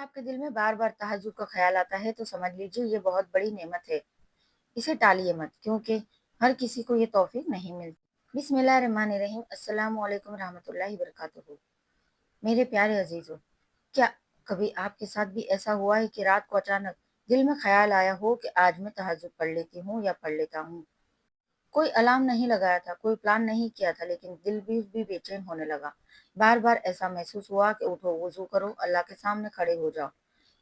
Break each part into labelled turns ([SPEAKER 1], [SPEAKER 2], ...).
[SPEAKER 1] آپ کے دل میں بار بار تہجد کا خیال آتا ہے تو سمجھ لیجیے یہ بہت بڑی نعمت ہے۔ اسے ٹالیے مت، کیونکہ ہر کسی کو یہ توفیق نہیں ملتی۔ بسم اللہ الرحمن الرحیم۔ السلام علیکم رحمۃ اللہ وبرکاتہ۔ میرے پیارے عزیزو، کیا کبھی آپ کے ساتھ بھی ایسا ہوا ہے کہ رات کو اچانک دل میں خیال آیا ہو کہ آج میں تہجد پڑھ لیتی ہوں یا پڑھ لیتا ہوں؟ کوئی الارم نہیں لگایا تھا، کوئی پلان نہیں کیا تھا، لیکن دل بھی بے چین ہونے لگا۔ بار بار ایسا محسوس ہوا کہ اٹھو، وضو کرو، اللہ کے سامنے کھڑے ہو جاؤ۔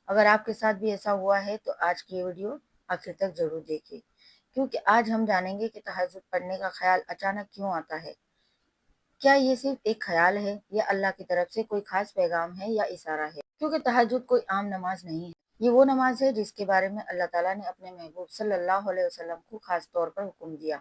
[SPEAKER 1] اگر آپ کے ساتھ بھی ایسا ہوا ہے تو آج کی یہ ویڈیو آخر تک ضرور دیکھیں، کیونکہ آج ہم جانیں گے کہ تہجد پڑھنے کا خیال اچانک کیوں آتا ہے۔ کیا یہ صرف ایک خیال ہے یا اللہ کی طرف سے کوئی خاص پیغام ہے یا اشارہ ہے؟ کیونکہ تہجد کوئی عام نماز نہیں ہے، یہ وہ نماز ہے جس کے بارے میں اللہ تعالیٰ نے اپنے محبوب صلی اللہ علیہ وسلم کو خاص طور پر حکم دیا۔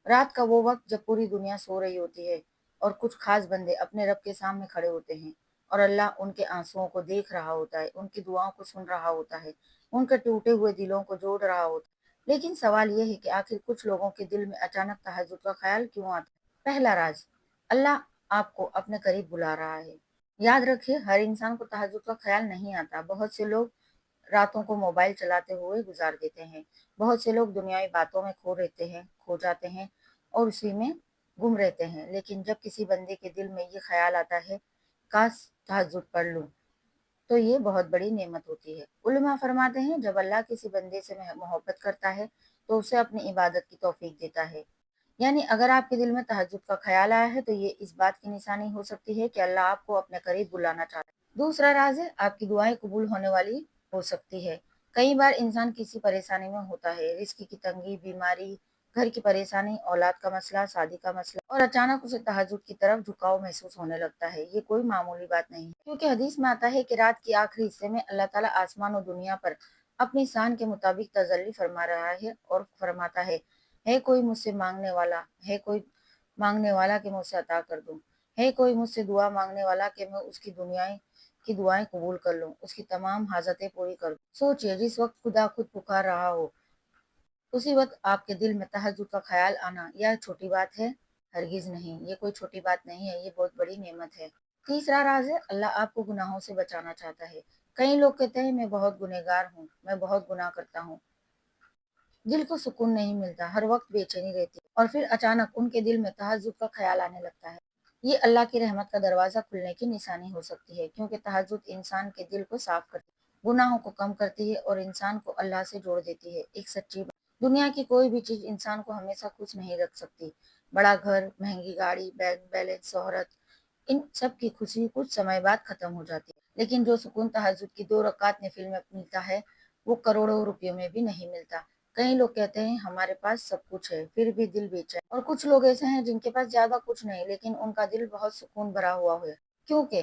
[SPEAKER 1] رات کا وہ وقت جب پوری دنیا سو رہی ہوتی ہے اور کچھ خاص بندے اپنے رب کے سامنے کھڑے ہوتے ہیں، اور اللہ ان کے آنسوؤں کو دیکھ رہا ہوتا ہے، ان کی دعاؤں کو سن رہا ہوتا ہے، ان کے ٹوٹے ہوئے دلوں کو جوڑ رہا ہوتا ہے۔ لیکن سوال یہ ہے کہ آخر کچھ لوگوں کے دل میں اچانک تہجد کا خیال کیوں آتا ہے؟ پہلا راز، اللہ آپ کو اپنے قریب بلا رہا ہے۔ یاد رکھیے، ہر انسان کو تہجد کا خیال نہیں آتا۔ بہت سے لوگ راتوں کو موبائل چلاتے ہوئے گزار دیتے ہیں، بہت سے لوگ دنیاوی باتوں میں کھو جاتے ہیں اور اسی میں گم رہتے ہیں۔ لیکن جب کسی بندے کے دل میں یہ خیال آتا ہے، کاش تہجد پڑھ لوں، تو یہ بہت بڑی نعمت ہوتی ہے۔ علماء فرماتے ہیں، جب اللہ کسی بندے سے محبت کرتا ہے تو اسے اپنی عبادت کی توفیق دیتا ہے۔ یعنی اگر آپ کے دل میں تہجد کا خیال آیا ہے تو یہ اس بات کی نشانی ہو سکتی ہے کہ اللہ آپ کو اپنے قریب بلانا چاہتا ہے۔ دوسرا راز ہے، آپ کی دعائیں قبول ہونے والی ہو سکتی ہے۔ کئی بار انسان کسی پریشانی میں ہوتا ہے، رزق کی تنگی، بیماری، گھر کی پریشانی، اولاد کا مسئلہ، شادی کا مسئلہ، اور اچانک اسے تہجد کی طرف جھکاؤ محسوس ہونے لگتا ہے۔ یہ کوئی معمولی بات نہیں ہے، کیونکہ حدیث میں آتا ہے کہ رات کے آخری حصے میں اللہ تعالیٰ آسمان و دنیا پر اپنی شان کے مطابق تجلی فرما رہا ہے اور فرماتا ہے کوئی مجھ سے مانگنے والا، ہے کوئی مانگنے والا کہ میں اسے عطا کر دوں، ہے کوئی مجھ سے دعا مانگنے والا کہ میں اس کی دعائیں قبول کر لوں، اس کی تمام حاجتیں پوری کر دوں۔ سوچئے، جس وقت خدا خود پکار رہا ہو، اسی وقت آپ کے دل میں تہجد کا خیال آنا یہ چھوٹی بات ہے؟ ہرگز نہیں، یہ کوئی چھوٹی بات نہیں ہے، یہ بہت بڑی نعمت ہے۔ تیسرا راز ہے، اللہ آپ کو گناہوں سے بچانا چاہتا ہے۔ کئی لوگ کہتے ہیں، میں بہت گنہگار ہوں، میں بہت گناہ کرتا ہوں، دل کو سکون نہیں ملتا، ہر وقت بے چینی رہتی ہے، اور پھر اچانک ان کے دل میں تہجد کا خیال آنے لگتا ہے۔ یہ اللہ کی رحمت کا دروازہ کھلنے کی نشانی ہو سکتی ہے، کیونکہ تہجد انسان کے دل کو صاف کرتی ہے، گناہوں کو کم کرتی ہے اور انسان کو اللہ سے جوڑ دیتی ہے۔ ایک سچی بات، دنیا کی کوئی بھی چیز انسان کو ہمیشہ خوش نہیں رکھ سکتی۔ بڑا گھر، مہنگی گاڑی، بینک بیلنس، شہرت، ان سب کی خوشی کچھ سمے بعد ختم ہو جاتی ہے، لیکن جو سکون تہجد کی 2 رکعت نفل میں ملتا ہے وہ کروڑوں روپیوں میں بھی نہیں ملتا۔ کئی لوگ کہتے ہیں، ہمارے پاس سب کچھ ہے پھر بھی دل بے چین، اور کچھ لوگ ایسے ہیں جن کے پاس زیادہ کچھ نہیں لیکن ان کا دل بہت سکون بھرا ہوا ہے، کیونکہ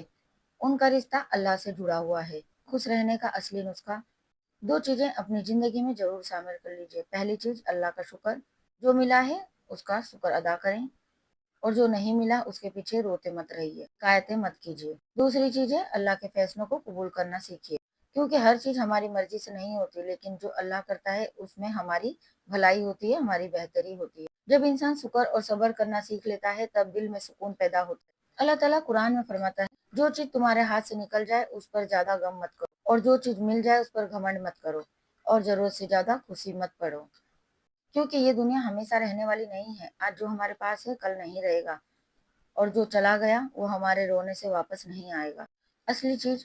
[SPEAKER 1] ان کا رشتہ اللہ سے جڑا ہوا ہے۔ خوش رہنے کا اصلی نسخہ، 2 چیزیں اپنی زندگی میں ضرور شامل کر لیجئے۔ پہلی چیز، اللہ کا شکر، جو ملا ہے اس کا شکر ادا کریں، اور جو نہیں ملا اس کے پیچھے روتے مت رہیے، شکایتیں مت کیجیے۔ دوسری چیز ہے، اللہ کے فیصلوں کو قبول کرنا سیکھیے، کیونکہ ہر چیز ہماری مرضی سے نہیں ہوتی، لیکن جو اللہ کرتا ہے اس میں ہماری بھلائی ہوتی ہے، ہماری بہتری ہوتی ہے۔ جب انسان شکر اور صبر کرنا سیکھ لیتا ہے تب دل میں سکون پیدا ہوتا ہے۔ اللہ تعالیٰ قرآن میں فرماتا ہے، جو چیز تمہارے ہاتھ سے نکل جائے اس پر زیادہ غم مت کرو، اور جو چیز مل جائے اس پر گھمنڈ مت کرو، اور ضرورت سے زیادہ خوشی مت پڑو، کیونکہ یہ دنیا ہمیشہ رہنے والی نہیں ہے۔ آج جو ہمارے پاس ہے کل نہیں رہے گا، اور جو چلا گیا وہ ہمارے رونے سے واپس نہیں آئے گا۔ اصلی چیز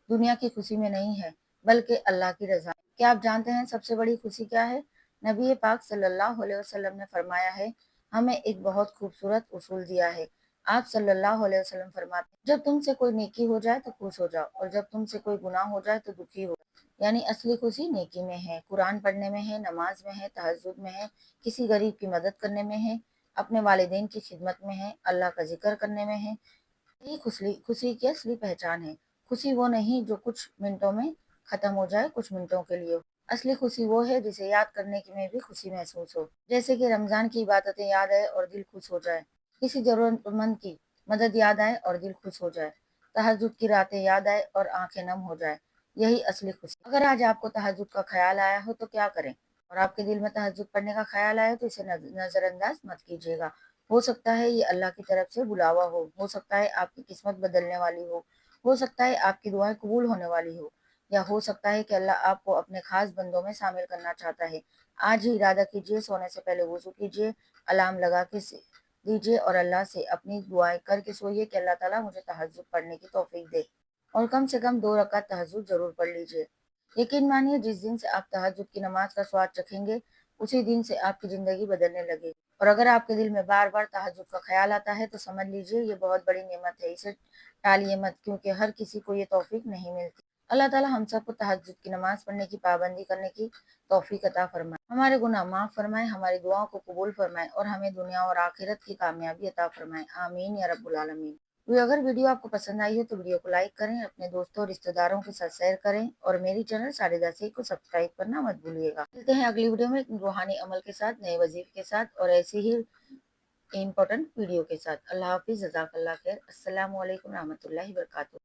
[SPEAKER 1] دنیا کی خوشی میں نہیں ہے بلکہ اللہ کی رضا۔ کیا آپ جانتے ہیں سب سے بڑی خوشی کیا ہے؟ نبی پاک صلی اللہ علیہ وسلم نے فرمایا ہے، ہمیں ایک بہت خوبصورت اصول دیا ہے۔ آپ صلی اللہ علیہ وسلم فرماتے ہیں، جب تم سے کوئی نیکی ہو جائے تو خوش ہو جاؤ، اور جب تم سے کوئی گناہ ہو جائے تو دکھی ہو جاؤ۔ یعنی اصلی خوشی نیکی میں ہے، قرآن پڑھنے میں ہے، نماز میں ہے، تہجد میں ہے، کسی غریب کی مدد کرنے میں ہے، اپنے والدین کی خدمت میں ہے، اللہ کا ذکر کرنے میں ہے۔ یہی خوشی کی اصلی پہچان ہے۔ خوشی وہ نہیں جو کچھ منٹوں میں ختم ہو جائے، کچھ منٹوں کے لیے ہو۔ اصلی خوشی وہ ہے جسے یاد کرنے کی میں بھی خوشی محسوس ہو، جیسے کہ رمضان کی عبادتیں یاد آئے اور دل خوش ہو جائے، کسی ضرورت مند کی مدد یاد آئے اور دل خوش ہو جائے، تہجد کی راتیں یاد آئے اور آنکھیں نم ہو جائے، یہی اصلی خوشی۔ اگر آج آپ کو تہجد کا خیال آیا ہو تو کیا کریں؟ اور آپ کے دل میں تہجد پڑھنے کا خیال آیا تو اسے نظر انداز مت کیجیے گا۔ ہو سکتا ہے یہ اللہ کی طرف سے بلاوا ہو سکتا ہے آپ کی قسمت بدلنے والی ہو سکتا ہے آپ کی دعائیں قبول ہونے والی ہو۔ یا ہو سکتا ہے کہ اللہ آپ کو اپنے خاص بندوں میں شامل کرنا چاہتا ہے۔ آج ہی ارادہ کیجیے، سونے سے پہلے وضو کیجیے، الارم لگا کے دیجیے اور اللہ سے اپنی دعائیں کر کے سوئیے کہ اللہ تعالیٰ مجھے تہجد پڑھنے کی توفیق دے، اور کم سے کم 2 رکعت تہجد ضرور پڑھ لیجیے۔ یقین مانیے جس دن سے آپ تہجد کی نماز کا سواد چکھیں گے، اسی دن سے آپ کی زندگی بدلنے لگے گی۔ اور اگر آپ کے دل میں بار بار تہجد کا خیال آتا ہے تو سمجھ لیجیے یہ بہت بڑی نعمت ہے، اسے ٹالیے مت، کیونکہ ہر کسی کو یہ توفیق نہیں ملتی۔ اللہ تعالیٰ ہم سب کو تہجد کی نماز پڑھنے کی پابندی کرنے کی توفیق عطا فرمائے، ہمارے گناہ معاف فرمائے، ہماری دعاؤں کو قبول فرمائے اور ہمیں دنیا اور آخرت کی کامیابی عطا فرمائے، آمین یا رب العالمین۔ اگر ویڈیو آپ کو پسند آئی ہے تو ویڈیو کو لائک کریں، اپنے دوستوں اور رشتہ داروں کے ساتھ شیئر کریں اور میری چینل ساجدہ سیخ کو سبسکرائب کرنا مت بھولیے گا۔ ملتے ہیں اگلی ویڈیو میں ایک روحانی عمل کے ساتھ، نئے وظیفے کے ساتھ اور ایسی ہی امپورٹنٹ ویڈیو کے ساتھ۔ اللہ حافظ، جزاک اللہ خیر، السلام علیکم رحمۃ اللہ وبرکاتہ۔